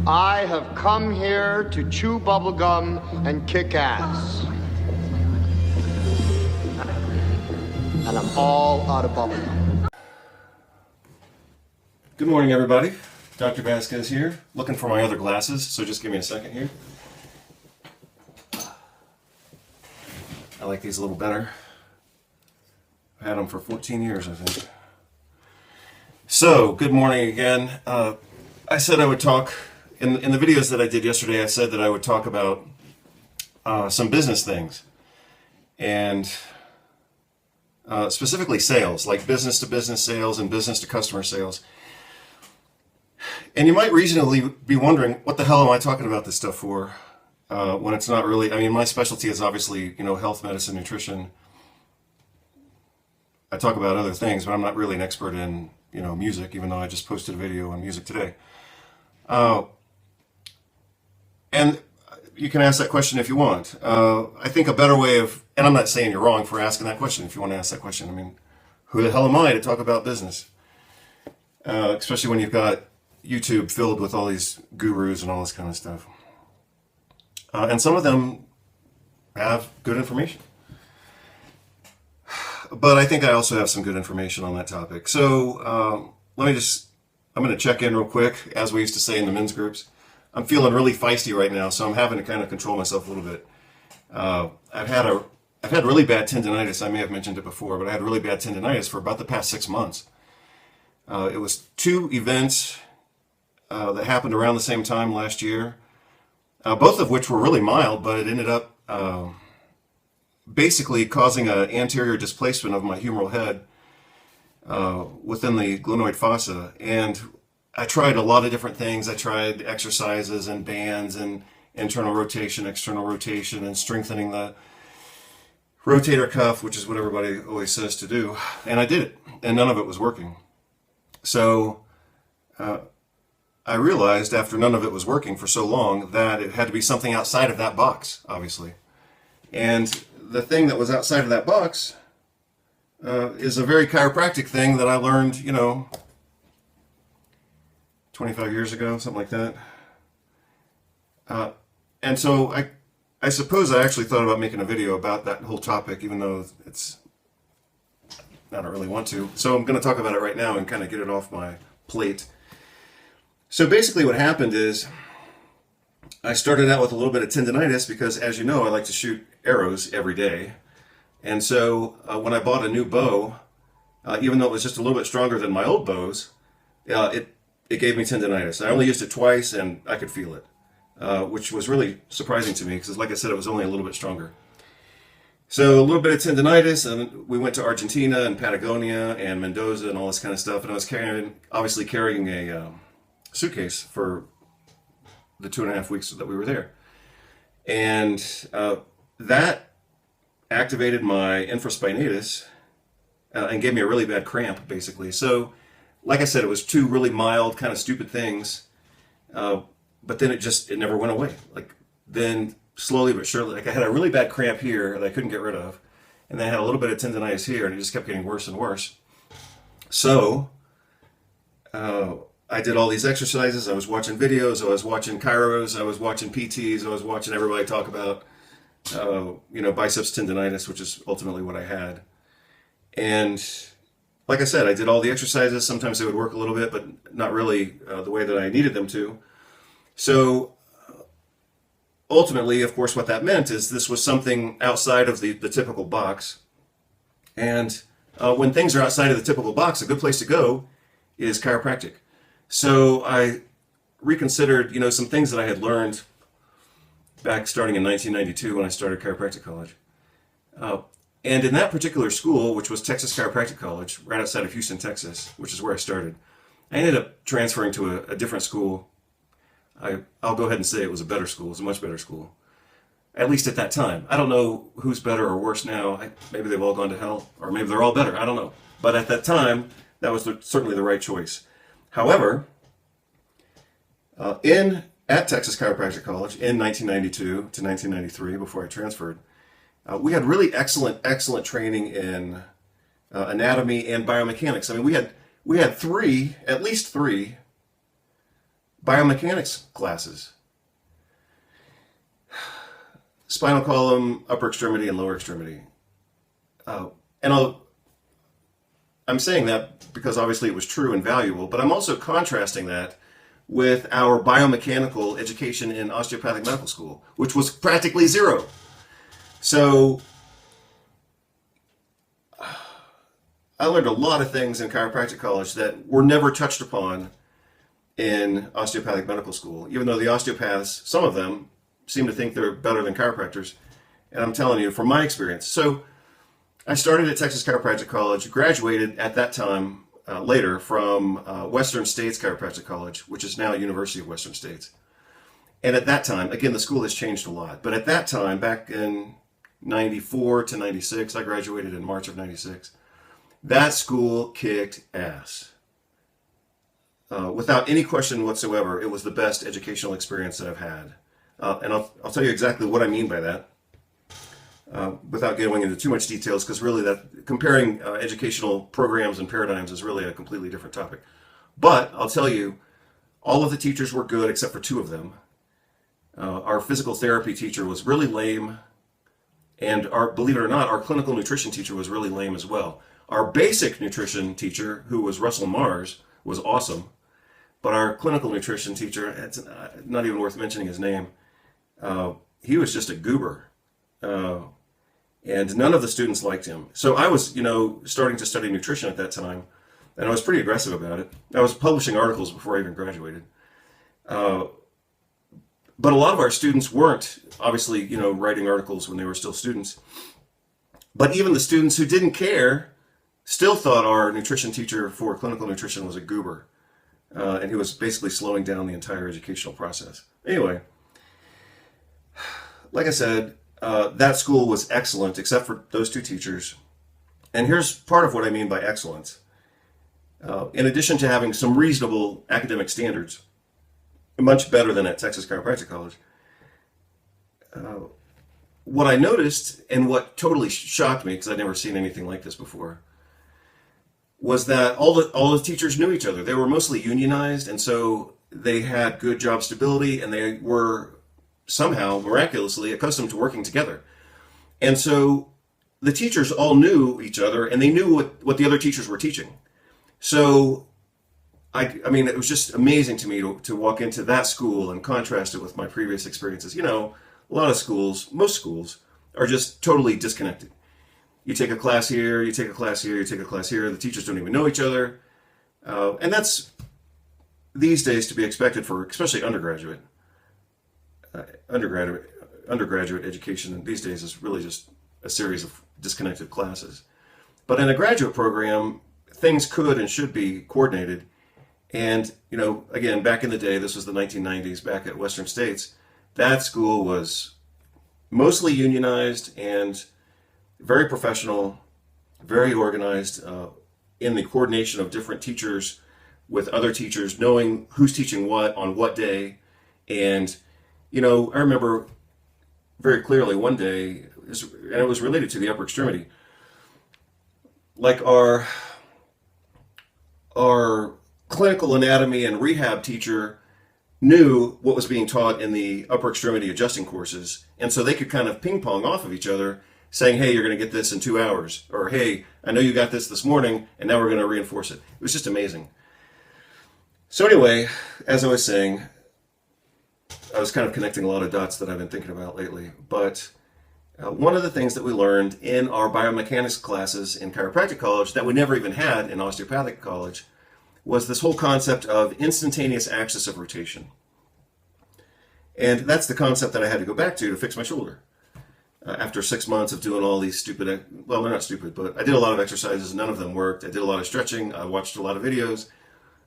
I have come here to chew bubblegum and kick ass. And I'm all out of bubblegum. Good morning, everybody. Dr. Vasquez here, looking for my other glasses, so just give me a second here. I like these a little better. I've had them for 14 years, I think. So, good morning again. I said I would talk, in the videos that I did yesterday, I said that I would talk about some business things. And specifically sales, like business-to-business sales and business-to-customer sales. And you might reasonably be wondering, what the hell am I talking about this stuff for? When it's not really, I mean, my specialty is obviously, health, medicine, nutrition. I talk about other things, but I'm not really an expert in, music, even though I just posted a video on music today. And you can ask that question if you want. I think a better way of, and I'm not saying you're wrong for asking that question if you want to ask that question. I mean, who the hell am I to talk about business? Especially when you've got YouTube filled with all these gurus and all this kind of stuff. And some of them have good information. But I think I also have some good information on that topic. So I'm going to check in real quick, as we used to say in the men's groups. I'm feeling really feisty right now, so I'm having to kind of control myself a little bit. I've had really bad tendinitis. I may have mentioned it before, but I had really bad tendinitis for about the past 6 months. It was two events that happened around the same time last year, both of which were really mild, but it ended up basically causing an anterior displacement of my humeral head within the glenoid fossa. And I tried a lot of different things. I tried exercises and bands and internal rotation, external rotation, and strengthening the rotator cuff, which is what everybody always says to do. And I did it, and none of it was working. So I realized after none of it was working for so long that it had to be something outside of that box, obviously. And the thing that was outside of that box is a very chiropractic thing that I learned, 25 years ago, something like that. And so I suppose I actually thought about making a video about that whole topic, even though I don't really want to. So I'm going to talk about it right now and kind of get it off my plate. So basically what happened is I started out with a little bit of tendinitis because, as you know, I like to shoot arrows every day. And so when I bought a new bow, even though it was just a little bit stronger than my old bows, it gave me tendinitis. I only used it twice and I could feel it, which was really surprising to me because, like I said, it was only a little bit stronger. So a little bit of tendinitis, and we went to Argentina and Patagonia and Mendoza and all this kind of stuff. And I was obviously carrying a suitcase for the 2.5 weeks that we were there. And that activated my infraspinatus and gave me a really bad cramp, basically. So, like I said, it was two really mild, kind of stupid things. But then it never went away. Like, then slowly but surely, like I had a really bad cramp here that I couldn't get rid of. And then I had a little bit of tendinitis here, and it just kept getting worse and worse. So, I did all these exercises. I was watching videos. I was watching chiros. I was watching PTs. I was watching everybody talk about, biceps tendinitis, which is ultimately what I had. And like I said, I did all the exercises. Sometimes they would work a little bit, but not really the way that I needed them to. So ultimately, of course, what that meant is this was something outside of the typical box. And when things are outside of the typical box, a good place to go is chiropractic. So I reconsidered, some things that I had learned back starting in 1992 when I started chiropractic college. And in that particular school, which was Texas Chiropractic College, right outside of Houston, Texas, which is where I started, I ended up transferring to a different school. I'll go ahead and say it was a better school. It was a much better school, at least at that time. I don't know who's better or worse now. Maybe they've all gone to hell, or maybe they're all better. I don't know. But at that time, that was certainly the right choice. However, at Texas Chiropractic College in 1992 to 1993, before I transferred, we had really excellent training in anatomy and biomechanics. I mean, we had at least three biomechanics classes. Spinal column, upper extremity, and lower extremity. And I'm saying that because obviously it was true and valuable, but I'm also contrasting that with our biomechanical education in osteopathic medical school, which was practically zero. So I learned a lot of things in chiropractic college that were never touched upon in osteopathic medical school, even though the osteopaths, some of them, seem to think they're better than chiropractors. And I'm telling you from my experience. So I started at Texas Chiropractic College, graduated at that time later from Western States Chiropractic College, which is now University of Western States. And at that time, again, the school has changed a lot, but at that time, back in 94 to 96, I graduated in March of 96, that school kicked ass. Without any question whatsoever, it was the best educational experience that I've had. And I'll tell you exactly what I mean by that, without going into too much details, because really that comparing educational programs and paradigms is really a completely different topic. But I'll tell you, all of the teachers were good except for two of them. Our physical therapy teacher was really lame, and believe it or not, our clinical nutrition teacher was really lame as well. Our basic nutrition teacher, who was Russell Mars, was awesome, but our clinical nutrition teacher, it's not even worth mentioning his name, he was just a goober. And none of the students liked him. So I was, starting to study nutrition at that time, and I was pretty aggressive about it. I was publishing articles before I even graduated. But a lot of our students weren't, obviously, writing articles when they were still students. But even the students who didn't care still thought our nutrition teacher for clinical nutrition was a goober. And he was basically slowing down the entire educational process. Anyway, like I said, that school was excellent, except for those two teachers. And here's part of what I mean by excellence. In addition to having some reasonable academic standards, much better than at Texas Chiropractic College, what I noticed, and what totally shocked me, because I'd never seen anything like this before, was that all the teachers knew each other. They were mostly unionized, and so they had good job stability, and they were somehow miraculously accustomed to working together. And so the teachers all knew each other, and they knew what the other teachers were teaching. So I mean, it was just amazing to me to walk into that school and contrast it with my previous experiences. A lot of schools, most schools, are just totally disconnected. You take a class here, you take a class here, you take a class here. The teachers don't even know each other. And that's these days to be expected for especially undergraduate education these days is really just a series of disconnected classes. But in a graduate program, things could and should be coordinated. And, again, back in the day, this was the 1990s, back at Western States, that school was mostly unionized and very professional, very organized in the coordination of different teachers with other teachers, knowing who's teaching what on what day. And I remember very clearly one day, and it was related to the upper extremity, like our clinical anatomy and rehab teacher knew what was being taught in the upper extremity adjusting courses, and so they could kind of ping pong off of each other, saying, hey, you're going to get this in 2 hours, or hey, I know you got this morning, and now we're going to reinforce it. It was just amazing. So anyway, as I was saying, I was kind of connecting a lot of dots that I've been thinking about lately. But one of the things that we learned in our biomechanics classes in chiropractic college that we never even had in osteopathic college was this whole concept of instantaneous axis of rotation. And that's the concept that I had to go back to fix my shoulder. After 6 months of doing all these stupid, well, they're not stupid, but I did a lot of exercises. None of them worked. I did a lot of stretching. I watched a lot of videos.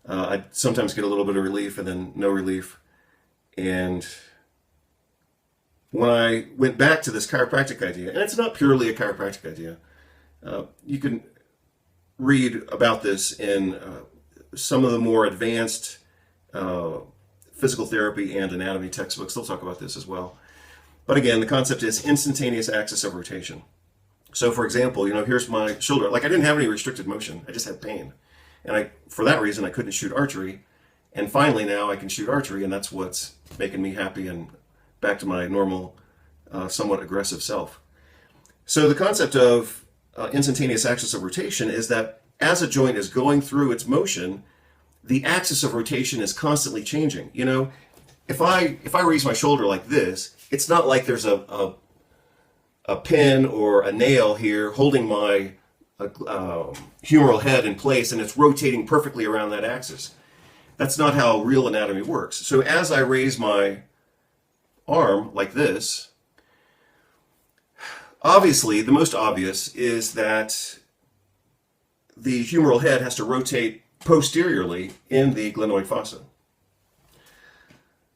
I'd sometimes get a little bit of relief and then no relief. And when I went back to this chiropractic idea, and it's not purely a chiropractic idea, you can read about this in some of the more advanced physical therapy and anatomy textbooks. They'll talk about this as well. But again, the concept is instantaneous axis of rotation. So for example, here's my shoulder. Like I didn't have any restricted motion. I just had pain. And for that reason, I couldn't shoot archery. And finally now I can shoot archery, and that's what's making me happy and back to my normal, somewhat aggressive self. So the concept of instantaneous axis of rotation is that as a joint is going through its motion, the axis of rotation is constantly changing. You know, if I raise my shoulder like this, it's not like there's a pin or a nail here holding my humeral head in place and it's rotating perfectly around that axis. That's not how real anatomy works. So as I raise my arm like this, obviously the most obvious is that the humeral head has to rotate posteriorly in the glenoid fossa.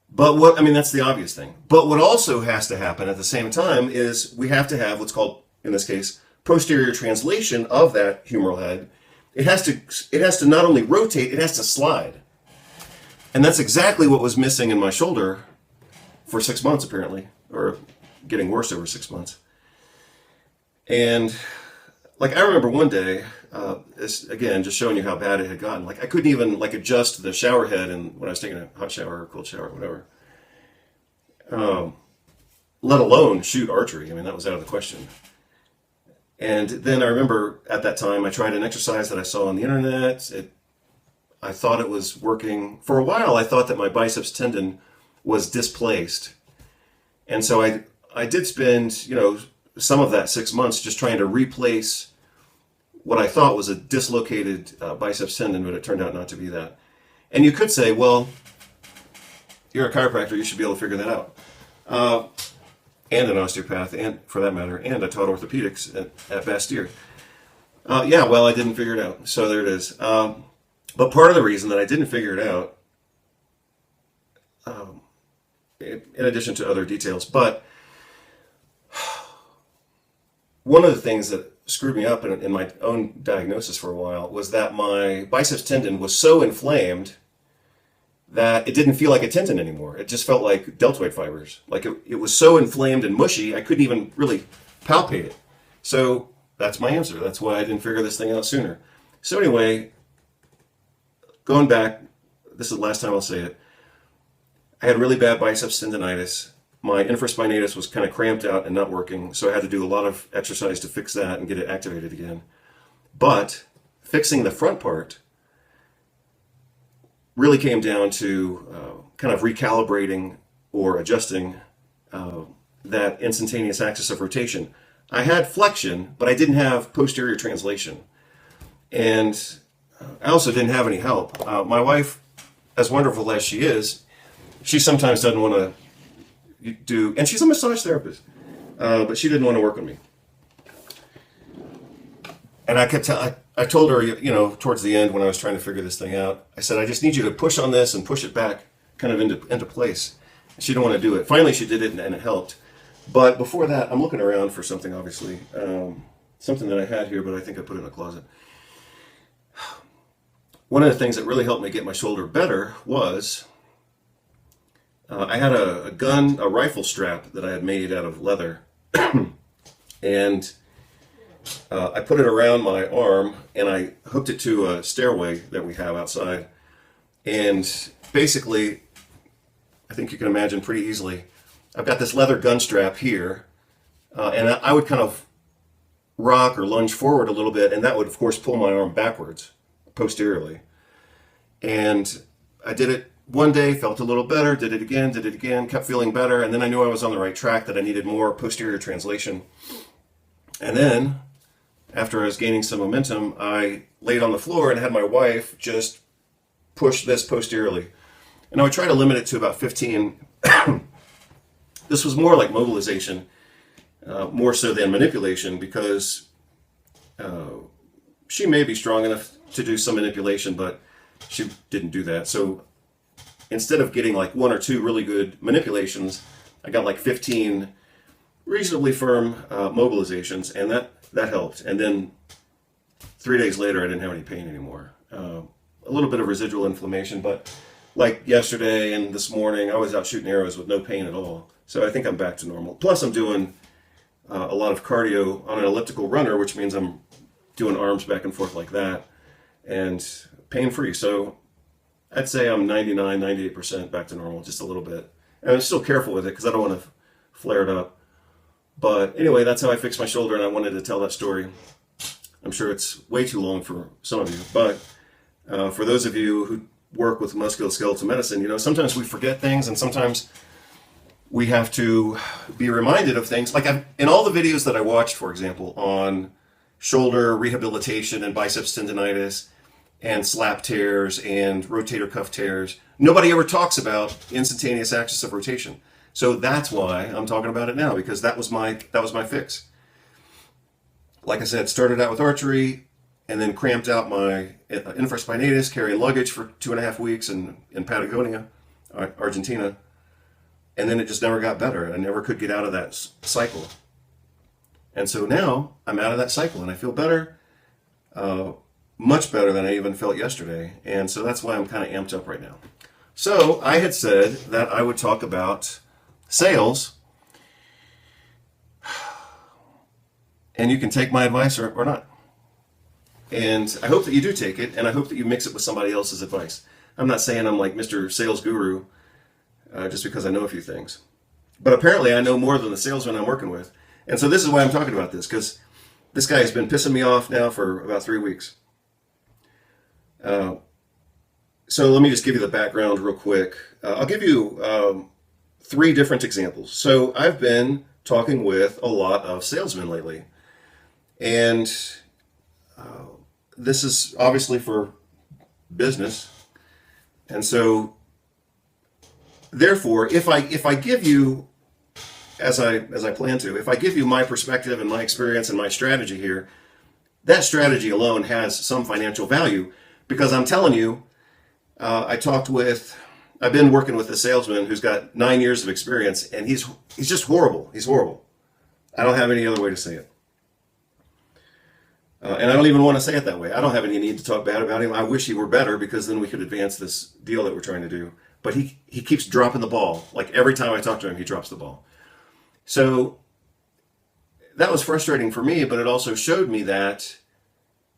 But that's the obvious thing. But what also has to happen at the same time is we have to have what's called, in this case, posterior translation of that humeral head. It has to not only rotate, it has to slide. And that's exactly what was missing in my shoulder for 6 months, apparently, or getting worse over 6 months. And like I remember one day, again, just showing you how bad it had gotten. Like I couldn't even adjust the shower head, and when I was taking a hot shower or cold shower or whatever, let alone shoot archery. I mean, that was out of the question. And then I remember at that time I tried an exercise that I saw on the internet. I thought it was working. For a while I thought that my biceps tendon was displaced. And so I did spend, some of that 6 months just trying to replace what I thought was a dislocated biceps tendon, but it turned out not to be that. And you could say, well, you're a chiropractor, you should be able to figure that out. And an osteopath, and for that matter, and I taught orthopedics at Bastyr. Yeah, well, I didn't figure it out, so there it is. But part of the reason that I didn't figure it out, in addition to other details, but one of the things that screwed me up in my own diagnosis for a while was that my biceps tendon was so inflamed that it didn't feel like a tendon anymore. It just felt like deltoid fibers. Like it was so inflamed and mushy, I couldn't even really palpate it. So that's my answer. That's why I didn't figure this thing out sooner. So anyway, going back, this is the last time I'll say it. I had really bad biceps tendonitis. My infraspinatus was kind of cramped out and not working, so I had to do a lot of exercise to fix that and get it activated again. But fixing the front part really came down to kind of recalibrating or adjusting that instantaneous axis of rotation. I had flexion, but I didn't have posterior translation. And I also didn't have any help. My wife, as wonderful as she is, she sometimes doesn't want to do, and she's a massage therapist, but she didn't want to work with me. And I told her, towards the end when I was trying to figure this thing out, I said, I just need you to push on this and push it back kind of into place. She didn't want to do it. Finally, she did it and it helped. But before that, I'm looking around for something, obviously. Something that I had here, but I think I put it in a closet. One of the things that really helped me get my shoulder better was I had a rifle strap that I had made out of leather. And I put it around my arm and I hooked it to a stairway that we have outside. And basically, I think you can imagine pretty easily, I've got this leather gun strap here, and I would kind of rock or lunge forward a little bit, and that would, of course, pull my arm backwards, posteriorly. And I did it one day, felt a little better, did it again, kept feeling better, and then I knew I was on the right track, that I needed more posterior translation. And then, after I was gaining some momentum, I laid on the floor and had my wife just push this posteriorly. And I would try to limit it to about 15. This was more like mobilization, more so than manipulation, because she may be strong enough to do some manipulation, but she didn't do that. So instead of getting like 1 or 2 really good manipulations, I got like 15 reasonably firm mobilizations, and that helped. And then 3 days later, I didn't have any pain anymore. A little bit of residual inflammation, but like yesterday and this morning, I was out shooting arrows with no pain at all. So I think I'm back to normal. Plus, I'm doing a lot of cardio on an elliptical runner, which means I'm doing arms back and forth like that, and pain-free. So I'd say I'm 99, 98% back to normal, just a little bit. And I'm still careful with it because I don't want to flare it up. But anyway, that's how I fixed my shoulder, and I wanted to tell that story. I'm sure it's way too long for some of you, but for those of you who work with musculoskeletal medicine, you know, sometimes we forget things, and sometimes we have to be reminded of things. Like in all the videos that I watched, for example, on shoulder rehabilitation and biceps tendonitis and slap tears and rotator cuff tears, nobody ever talks about instantaneous axis of rotation. So that's why I'm talking about it now, because that was my fix. Like I said, started out with archery and then cramped out my infraspinatus, carrying luggage for 2.5 weeks in Patagonia, Argentina. And then it just never got better. I never could get out of that cycle. And so now I'm out of that cycle and I feel better, much better than I even felt yesterday. And so that's why I'm kind of amped up right now. So I had said that I would talk about sales. And you can take my advice or not. And I hope that you do take it, and I hope that you mix it with somebody else's advice. I'm not saying I'm like Mr. Sales Guru just because I know a few things. But apparently I know more than the salesman I'm working with. And so this is why I'm talking about this, because this guy has been pissing me off now for about 3 weeks. So let me just give you the background real quick. I'll give you 3 different examples. So I've been talking with a lot of salesmen lately. And this is obviously for business. And so therefore, if I give you, as I plan to, if I give you my perspective and my experience and my strategy here, that strategy alone has some financial value, because I'm telling you, I've been working with a salesman who's got 9 years of experience, and he's just horrible. He's horrible. I don't have any other way to say it. And I don't even want to say it that way. I don't have any need to talk bad about him. I wish he were better, because then we could advance this deal that we're trying to do. But he keeps dropping the ball. Like every time I talk to him, he drops the ball. So that was frustrating for me, but it also showed me that,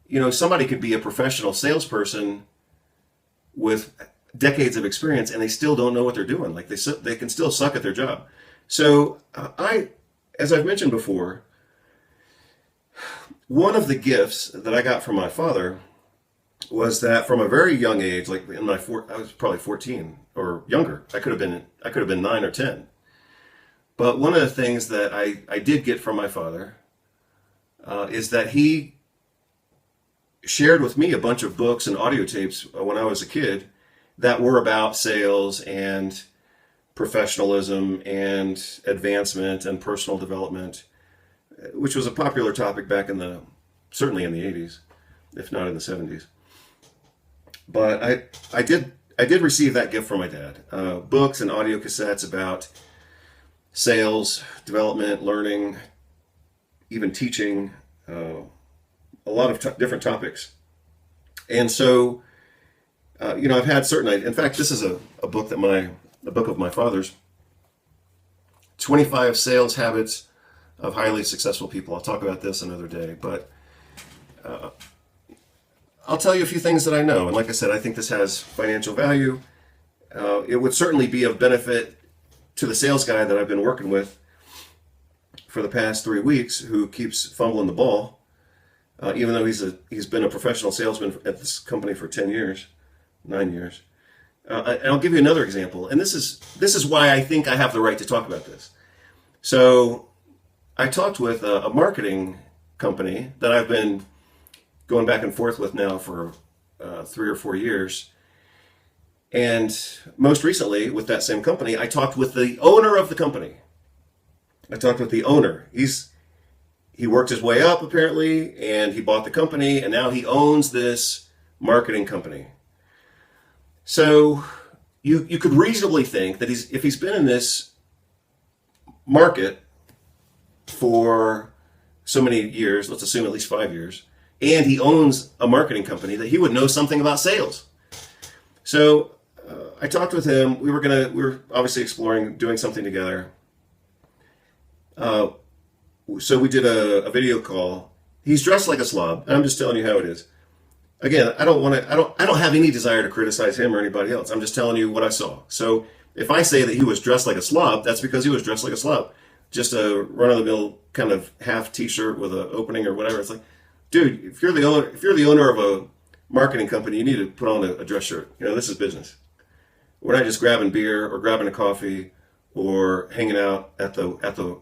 you know, somebody could be a professional salesperson with decades of experience and they still don't know what they're doing. Like they can still suck at their job. So as I've mentioned before, one of the gifts that I got from my father was that from a very young age, like I was probably 14 or younger. I could have been 9 or 10. But one of the things that I did get from my father is that he shared with me a bunch of books and audio tapes when I was a kid that were about sales and professionalism and advancement and personal development, which was a popular topic back certainly in the 80s, if not in the 70s. But I did receive that gift from my dad. Books and audio cassettes about sales, development, learning, even teaching, a lot of different topics. And so, you know, I've had in fact, this is a book of my father's, 25 Sales Habits of Highly Successful People. I'll talk about this another day, but I'll tell you a few things that I know. And like I said, I think this has financial value. It would certainly be of benefit to the sales guy that I've been working with for the past 3 weeks, who keeps fumbling the ball, even though he's been a professional salesman at this company for 9 years. And I'll give you another example. And this is why I think I have the right to talk about this. So I talked with a marketing company that I've been going back and forth with now for 3 or 4 years. And most recently, with that same company, I talked with the owner of the company. I talked with the owner. He worked his way up, apparently, and he bought the company, and now he owns this marketing company. So you could reasonably think that if he's been in this market for so many years, let's assume at least 5 years, and he owns a marketing company, that he would know something about sales. So I talked with him. We were obviously exploring doing something together. So we did a video call. He's dressed like a slob, and I'm just telling you how it is. again, I don't have any desire to criticize him or anybody else. I'm just telling you what I saw. So if I say that he was dressed like a slob, that's because he was dressed like a slob. Just a run-of-the-mill kind of half t-shirt with an opening or whatever. It's like, dude, if you're the owner of a marketing company, you need to put on a dress shirt. You know, this is business. We're not just grabbing beer or grabbing a coffee or hanging out at the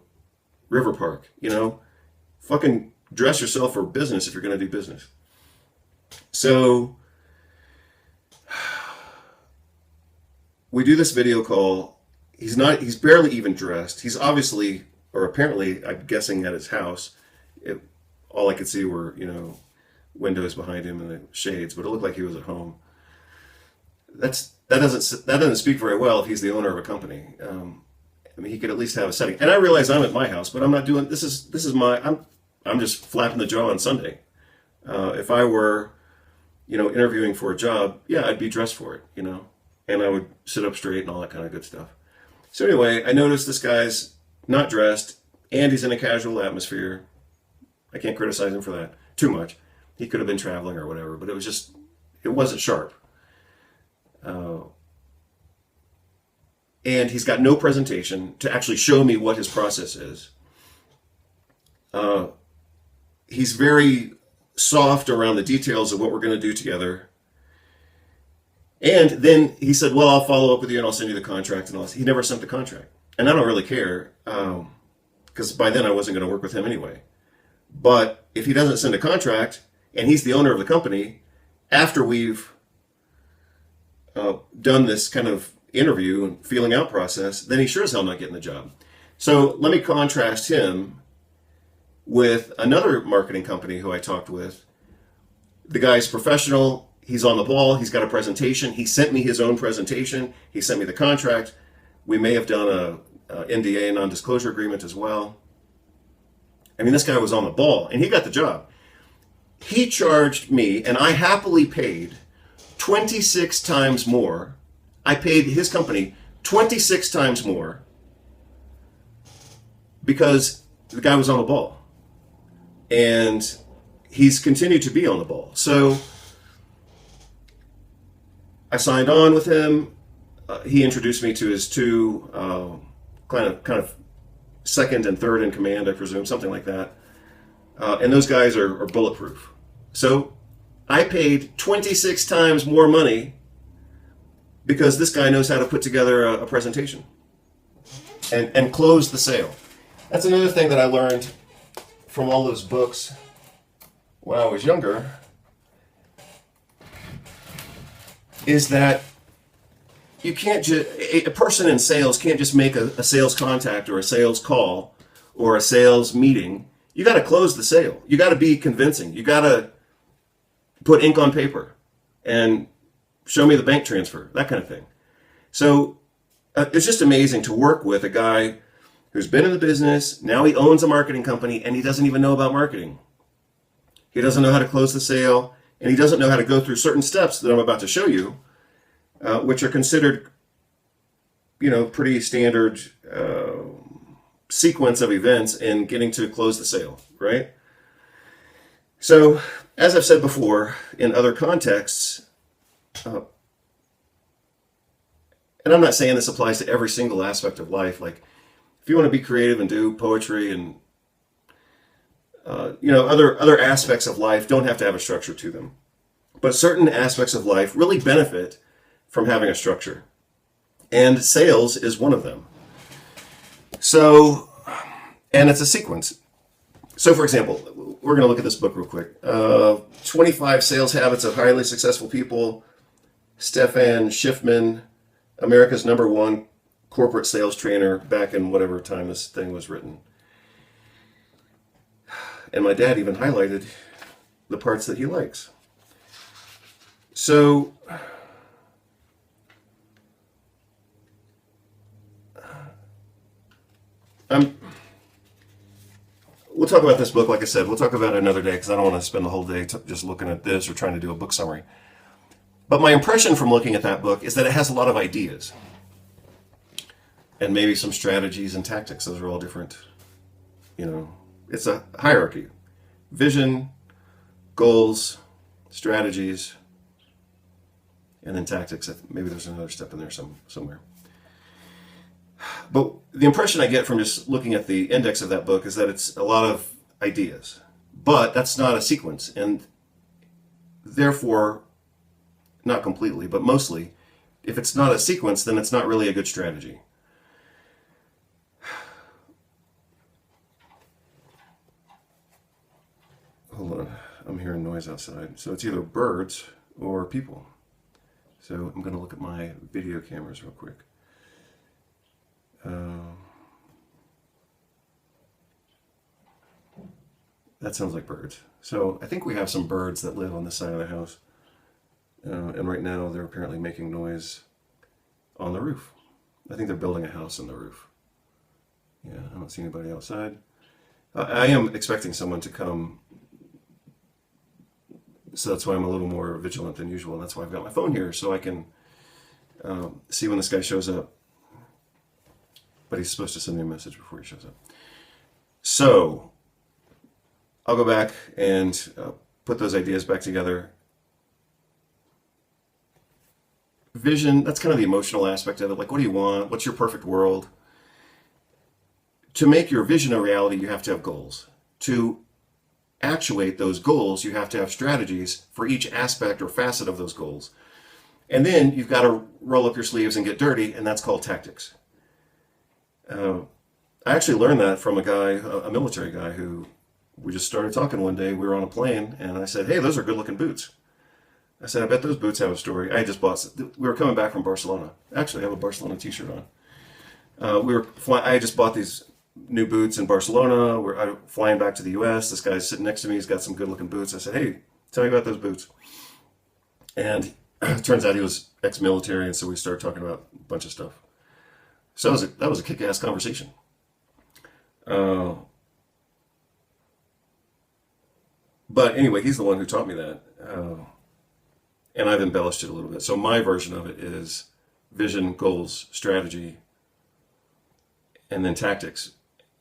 river park. You know, fucking dress yourself for business if you're going to do business. So we do this video call. He's barely even dressed. He's obviously, or apparently, I'm guessing at his house. All I could see were, you know, windows behind him and the shades, but it looked like he was at home. That doesn't speak very well if he's the owner of a company. I mean, he could at least have a setting. And I realize I'm at my house, but I'm not doing this. Is my I'm just flapping the jaw on Sunday. If I were, you know, interviewing for a job, yeah, I'd be dressed for it, you know, and I would sit up straight and all that kind of good stuff. So anyway, I noticed this guy's not dressed and he's in a casual atmosphere. I can't criticize him for that too much. He could have been traveling or whatever, but it wasn't sharp. And he's got no presentation to actually show me what his process is. He's very soft around the details of what we're going to do together. And then he said, well, I'll follow up with you and I'll send you the contract and all this. He never sent the contract. And I don't really care, because by then I wasn't going to work with him anyway. But if he doesn't send a contract and he's the owner of the company, after we've done this kind of interview and feeling out process, then he sure as hell not getting the job. So let me contrast him with another marketing company who I talked with. The guy's professional. He's on the ball. He's got a presentation. He sent me his own presentation. He sent me the contract. We may have done a NDA, non-disclosure agreement as well. I mean, this guy was on the ball and he got the job. He charged me, and I happily paid 26 times more. I paid his company 26 times more because the guy was on the ball. And he's continued to be on the ball. So I signed on with him. He introduced me to his two kind of second and third in command, I presume, something like that. And those guys are bulletproof. So I paid 26 times more money because this guy knows how to put together a presentation and close the sale. That's another thing that I learned from all those books when I was younger, is that you can't just, a person in sales can't just make a sales contact or a sales call or a sales meeting. You got to close the sale. You got to be convincing. You got to put ink on paper and show me the bank transfer, that kind of thing. So it's just amazing to work with a guy who's been in the business. Now he owns a marketing company and he doesn't even know about marketing. He doesn't know how to close the sale, and he doesn't know how to go through certain steps that I'm about to show you, which are considered, you know, pretty standard sequence of events in getting to close the sale, right? So, as I've said before, in other contexts, and I'm not saying this applies to every single aspect of life, like if you want to be creative and do poetry and you know, other aspects of life don't have to have a structure to them. But certain aspects of life really benefit from having a structure. And sales is one of them. So, and it's a sequence. So for example, we're going to look at this book real quick. 25 Sales Habits of Highly Successful People. Stefan Schiffman, America's #1 corporate sales trainer back in whatever time this thing was written. And my dad even highlighted the parts that he likes. So, we'll talk about this book, like I said. We'll talk about it another day because I don't want to spend the whole day just looking at this or trying to do a book summary. But my impression from looking at that book is that it has a lot of ideas. And maybe some strategies and tactics. Those are all different, you know. It's a hierarchy. Vision, goals, strategies, and then tactics. Maybe there's another step in there somewhere. But the impression I get from just looking at the index of that book is that it's a lot of ideas. But that's not a sequence. And therefore, not completely, but mostly, if it's not a sequence, then it's not really a good strategy. Hold on, I'm hearing noise outside. So it's either birds or people. So I'm going to look at my video cameras real quick. That sounds like birds. So I think we have some birds that live on this side of the house. And right now they're apparently making noise on the roof. I think they're building a house on the roof. Yeah, I don't see anybody outside. I am expecting someone to come. So that's why I'm a little more vigilant than usual. And that's why I've got my phone here, so I can see when this guy shows up. But he's supposed to send me a message before he shows up. So I'll go back and put those ideas back together. Vision, that's kind of the emotional aspect of it. Like, what do you want? What's your perfect world? To make your vision a reality, you have to have goals. To actuate those goals, you have to have strategies for each aspect or facet of those goals. And then you've got to roll up your sleeves and get dirty, and that's called tactics. I actually learned that from a guy, a military guy, who we just started talking one day. We were on a plane, and I said, "Hey, those are good-looking boots." I said, "I bet those boots have a story." I just bought. We were coming back from Barcelona. Actually, I have a Barcelona T-shirt on. I just bought these new boots in Barcelona. I'm flying back to the U.S. This guy's sitting next to me. He's got some good-looking boots. I said, "Hey, tell me about those boots." And it turns out he was ex-military, and so we started talking about a bunch of stuff. So that was a kick-ass conversation. But anyway, he's the one who taught me that. And I've embellished it a little bit. So my version of it is vision, goals, strategy, and then tactics.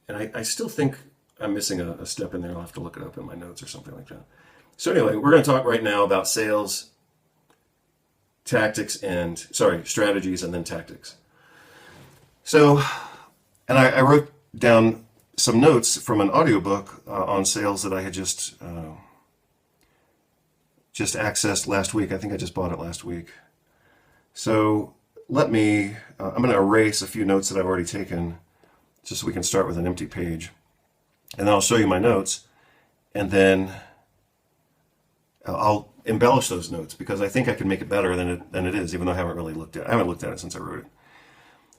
And I still think I'm missing a step in there. I'll have to look it up in my notes or something like that. So anyway, we're going to talk right now about sales, strategies, and then tactics. So, and I wrote down some notes from an audiobook on sales that I had just accessed last week. I think I just bought it last week. So I'm going to erase a few notes that I've already taken just so we can start with an empty page. And then I'll show you my notes, and then I'll embellish those notes because I think I can make it better than it is, even though I haven't looked at it since I wrote it.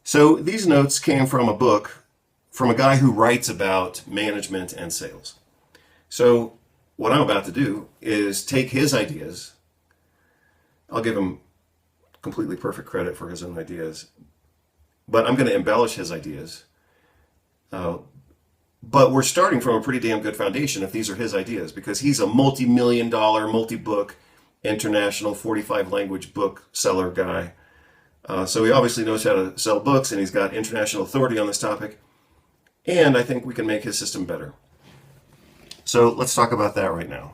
So these notes came from a book from a guy who writes about management and sales. So what I'm about to do is take his ideas. I'll give him completely perfect credit for his own ideas, but I'm going to embellish his ideas. But we're starting from a pretty damn good foundation if these are his ideas, because he's a multi-million-dollar, multi-book, international 45-language book seller guy. So he obviously knows how to sell books, and he's got international authority on this topic. And I think we can make his system better. So let's talk about that right now.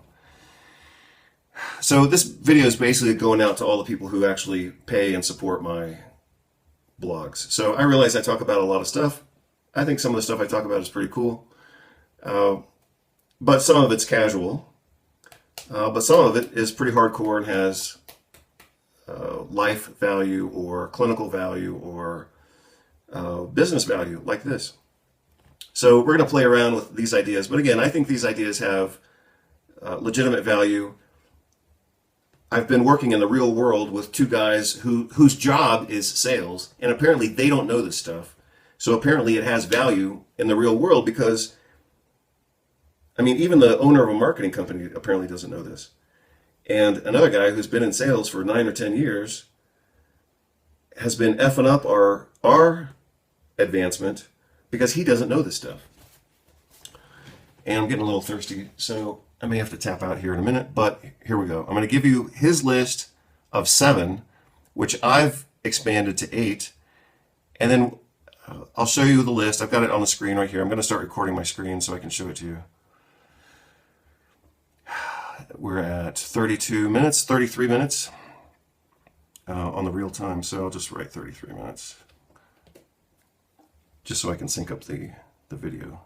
So this video is basically going out to all the people who actually pay and support my blogs. So I realize I talk about a lot of stuff. I think some of the stuff I talk about is pretty cool. But some of it's casual. But some of it is pretty hardcore and has life value or clinical value or business value, like this. So we're going to play around with these ideas. But again, I think these ideas have legitimate value. I've been working in the real world with two guys whose job is sales, and apparently they don't know this stuff. So apparently it has value in the real world because, I mean, even the owner of a marketing company apparently doesn't know this. And another guy who's been in sales for 9 or 10 years has been effing up our advancement because he doesn't know this stuff. And I'm getting a little thirsty, so I may have to tap out here in a minute, but here we go. I'm going to give you his list of 7, which I've expanded to 8, and then I'll show you the list. I've got it on the screen right here. I'm going to start recording my screen so I can show it to you. we're at 32 minutes, 33 minutes on the real time. So I'll just write 33 minutes just so I can sync up the video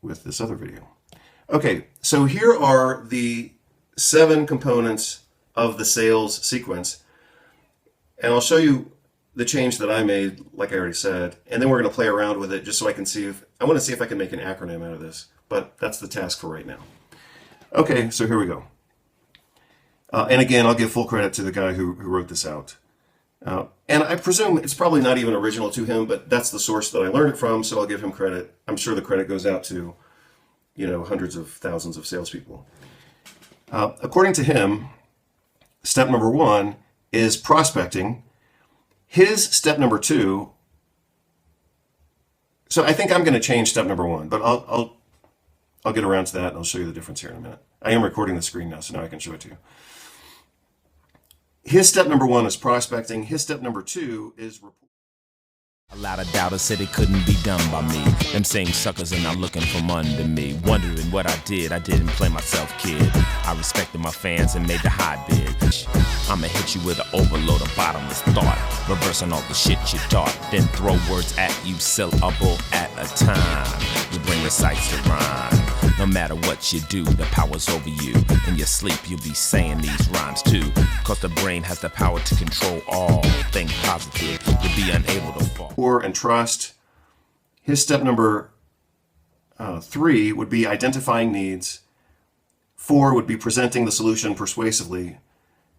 with this other video. Okay, so here are the 7 components of the sales sequence. And I'll show you the change that I made, like I already said, and then we're going to play around with it just so I can see if, I want to see if I can make an acronym out of this, but that's the task for right now. Okay, so here we go. And again, I'll give full credit to the guy who wrote this out. And I presume it's probably not even original to him, but that's the source that I learned it from, so I'll give him credit. I'm sure the credit goes out to, you know, hundreds of thousands of salespeople. According to him, step number 1 is prospecting. His step number 2, so I think I'm going to change step number 1, but I'll get around to that and I'll show you the difference here in a minute. I am recording the screen now, so now I can show it to you. His step number 1 is prospecting. His step number 2 is report. A lot of doubters said it couldn't be done by me. Them same suckers are now looking from under me, wondering what I didn't play myself, kid. I respected my fans and made the high bid. I'ma hit you with an overload of bottomless thought, reversing all the shit you taught, then throw words at you syllable at a time. You bring recites to rhyme. No matter what you do, the power's over you. In your sleep, you'll be saying these rhymes too. Cause the brain has the power to control all. Think positive, you'll be unable to fall. And trust. His step number 3 would be identifying needs. 4 would be presenting the solution persuasively.